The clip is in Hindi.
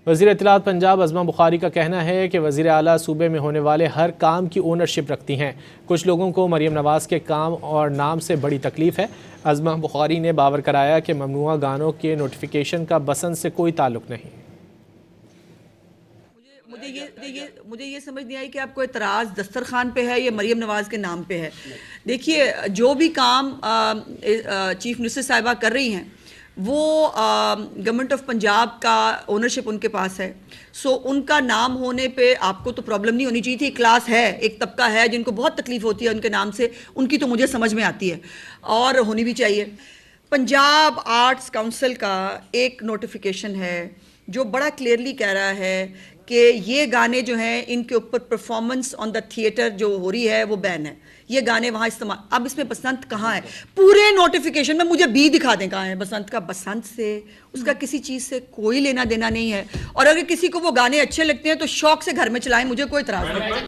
वज़ीर इत्तलात पंजाब अज़मा बुखारी का कहना है कि वज़ीर आला सूबे में होने वाले हर काम की ओनरशिप रखती हैं। कुछ लोगों को मरीम नवाज़ के काम और नाम से बड़ी तकलीफ़ है। अज़मा बुखारी ने बावर कराया कि ममनुआ गानों के नोटिफिकेशन का बसंत से कोई ताल्लुक़ नहीं। मुझे ये समझ नहीं आई कि आपको एतराज़ दस्तरखान पे है या मरीम नवाज़ के नाम पे है। देखिए, जो भी काम चीफ मिनिस्टर साहिबा कर रही हैं वो गवर्नमेंट ऑफ पंजाब का ओनरशिप उनके पास है। सो उनका नाम होने पे आपको तो प्रॉब्लम नहीं होनी चाहिए थी। क्लास है, एक तबका है जिनको बहुत तकलीफ होती है उनके नाम से, उनकी तो मुझे समझ में आती है और होनी भी चाहिए। पंजाब आर्ट्स काउंसिल का एक नोटिफिकेशन है जो बड़ा क्लियरली कह रहा है कि ये गाने जो हैं इनके ऊपर परफॉर्मेंस ऑन द थिएटर जो हो रही है वो बैन है। ये गाने वहाँ इस्तेमाल, अब इसमें बसंत कहाँ है? पूरे नोटिफिकेशन में मुझे बी दिखा दें कहाँ है बसंत का। बसंत से उसका किसी चीज़ से कोई लेना देना नहीं है। और अगर किसी को वो गाने अच्छे लगते हैं तो शौक से घर में चलाएं, मुझे कोई इतराज़ नहीं।